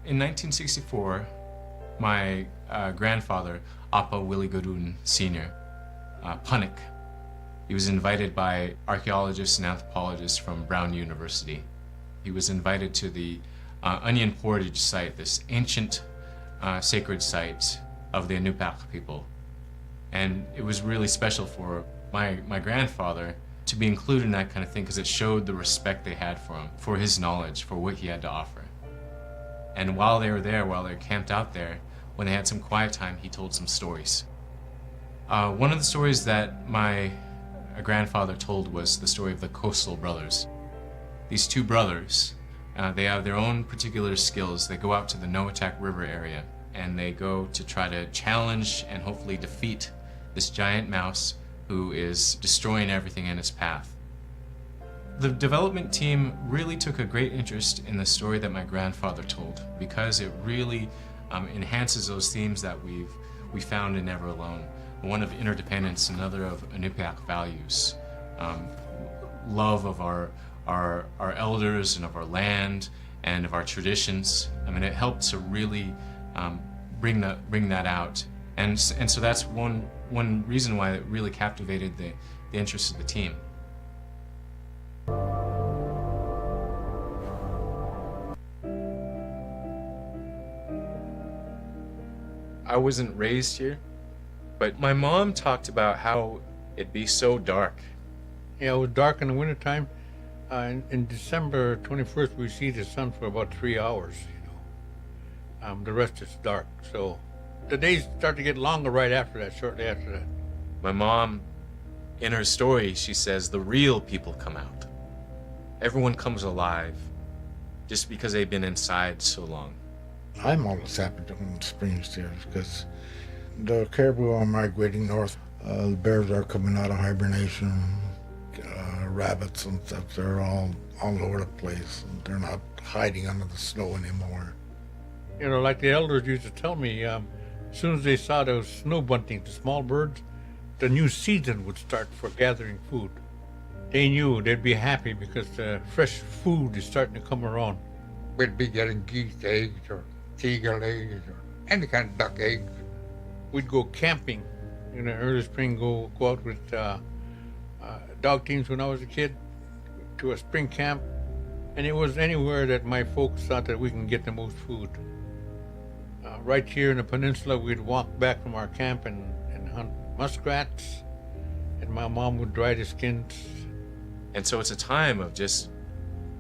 In 1964, my grandfather, Appa Willie Godun Sr., Punnik, he was invited by archaeologists and anthropologists from Brown University. He was invited to the Onion Portage site, this ancient sacred site of the Inupiaq people. And it was really special for my grandfather to be included in that kind of thing because it showed the respect they had for him, for his knowledge, for what he had to offer. And while they were there, while they were camped out there, when they had some quiet time, he told some stories. One of the stories that my grandfather told was the story of the Coastal Brothers. These two brothers, they have their own particular skills. They go out to the Noatak River area and they go to try to challenge and hopefully defeat this giant mouse who is destroying everything in its path. The development team really took a great interest in the story that my grandfather told because it really enhances those themes that we found in Never Alone. One of interdependence, another of Inupiaq values, love of our elders and of our land and of our traditions. I mean, it helped to really bring that out, and so that's one reason why it really captivated the interest of the team. I wasn't raised here, but my mom talked about how it'd be so dark. Yeah, it was dark in the wintertime. In December 21st, we see the sun for about 3 hours, the rest is dark. So the days start to get longer right after that, shortly after that. My mom, in her story, she says the real people come out. Everyone comes alive just because they've been inside so long. I'm always happy when spring's here because the caribou are migrating north. The bears are coming out of hibernation. Rabbits and stuff, they're all over the place. They're not hiding under the snow anymore. Like the elders used to tell me, as soon as they saw those snow buntings, the small birds, the new season would start for gathering food. They knew they'd be happy because the fresh food is starting to come around. We'd be getting geese eggs or seagull eggs or any kind of duck eggs. We'd go camping in the early spring, go out with dog teams when I was a kid to a spring camp, and it was anywhere that my folks thought that we can get the most food. Right here in the peninsula, we'd walk back from our camp and hunt muskrats, and my mom would dry the skins. And so it's a time of just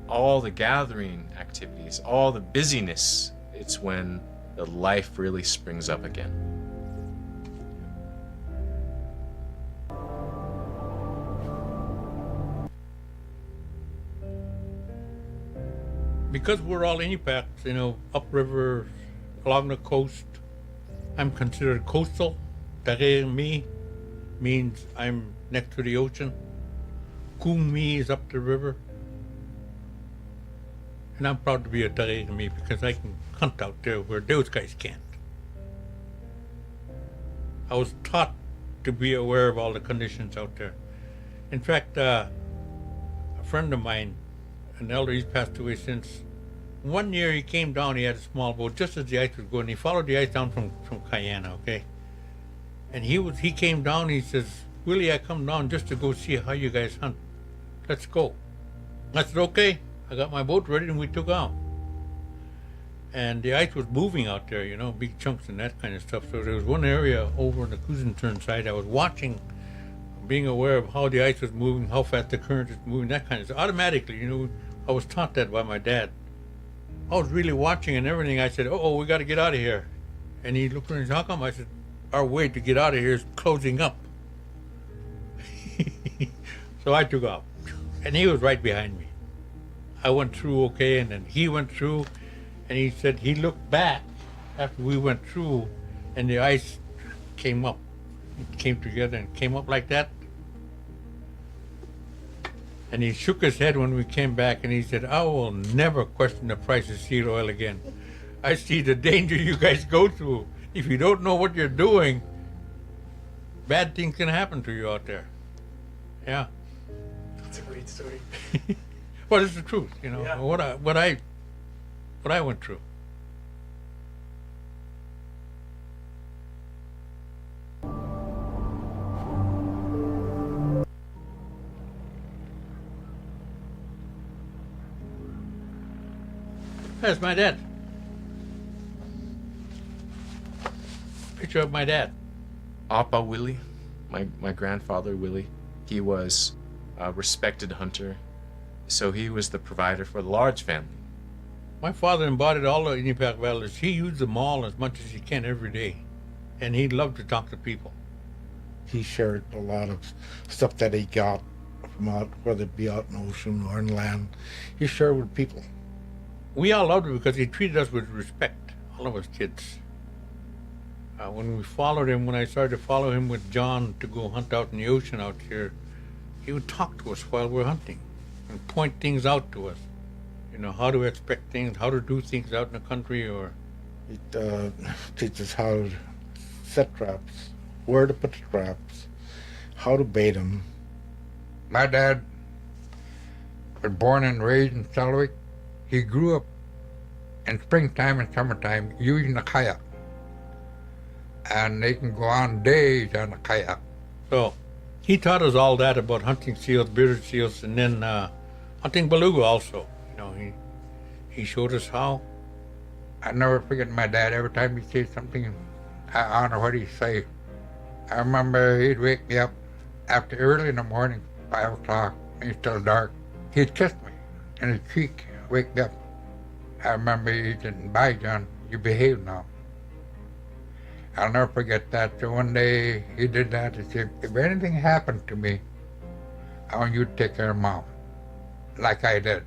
all the gathering activities, all the busyness. It's when the life really springs up again. Because we're all Inupiaqs, upriver, along the coast, I'm considered coastal. Tareemi means I'm next to the ocean. Kumi is up the river. And I'm proud to be a Tareemi because I can hunt out there where those guys can't. I was taught to be aware of all the conditions out there. In fact, a friend of mine, an elder, he's passed away since. One year he came down, he had a small boat just as the ice was going. He followed the ice down from Cayena, okay? And he came down, he says, Willie, I come down just to go see how you guys hunt. Let's go. I said, okay. I got my boat ready and we took out. And the ice was moving out there, big chunks and that kind of stuff. So there was one area over on the Kuzintern side I was watching, being aware of how the ice was moving, how fast the current is moving, that kind of stuff. Automatically, I was taught that by my dad. I was really watching and everything. I said, we got to get out of here. And he looked at me and said, how come? I said, our way to get out of here is closing up. So I took off. And he was right behind me. I went through okay, and then he went through, and he said he looked back after we went through, and the ice came up. It came together and came up like that. And he shook his head when we came back, and he said, I will never question the price of seed oil again. I see the danger you guys go through. If you don't know what you're doing, bad things can happen to you out there. Yeah. That's a great story. Well, it's the truth, Yeah. what I went through. That's my dad. Picture of my dad. Appa Willie, my grandfather Willie, he was a respected hunter, so he was the provider for the large family. My father embodied all the Inupiaq values. He used them all as much as he can every day. And he loved to talk to people. He shared a lot of stuff that he got from out, whether it be out in the ocean or in land. He shared with people. We all loved him because he treated us with respect, all of us kids. When we followed him, when I started to follow him with John to go hunt out in the ocean out here, he would talk to us while we're hunting and point things out to us. You know, how to expect things, how to do things out in the country, or... He teaches how to set traps, where to put the traps, how to bait them. My dad was born and raised in Selwick. He grew up in springtime and summertime using a kayak. And they can go on days on a kayak. So, he taught us all that about hunting seals, bearded seals, and then hunting beluga also. You know, he showed us how. I never forget my dad. Every time he said something, I honor what he say. I remember he'd wake me up after early in the morning, 5 o'clock, when it's still dark. He'd kiss me in his cheek, wake me up. I remember he said, "Bye, John, you behave now." I'll never forget that. So one day he did that. He said, "If anything happened to me, I want you to take care of Mom," like I did.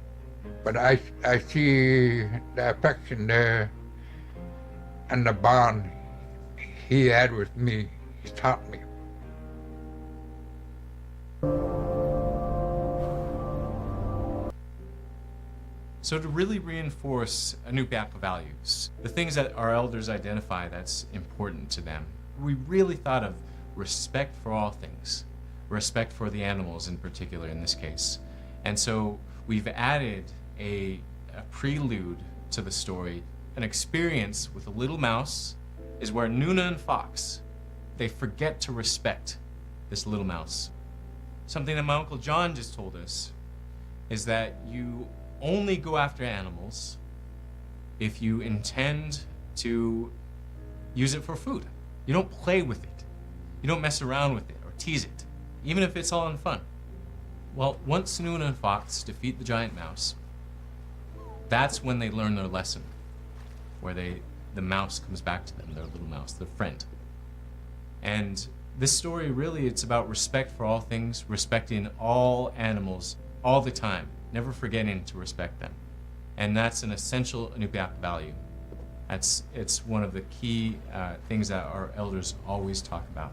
But I see the affection there and the bond he had with me. He taught me. So to really reinforce Inupiaq values, the things that our elders identify that's important to them, we really thought of respect for all things, respect for the animals in particular in this case. And so we've added a prelude to the story. An experience with a little mouse is where Nuna and Fox, they forget to respect this little mouse. Something that my Uncle John just told us is that you only go after animals if you intend to use it for food. You don't play with it. You don't mess around with it or tease it, even if it's all in fun. Well, once Nuna and Fox defeat the giant mouse, that's when they learn their lesson, where the mouse comes back to them, their little mouse, their friend. And this story really, it's about respect for all things, respecting all animals all the time, never forgetting to respect them. And that's an essential Inupiaq value. It's one of the key things that our elders always talk about.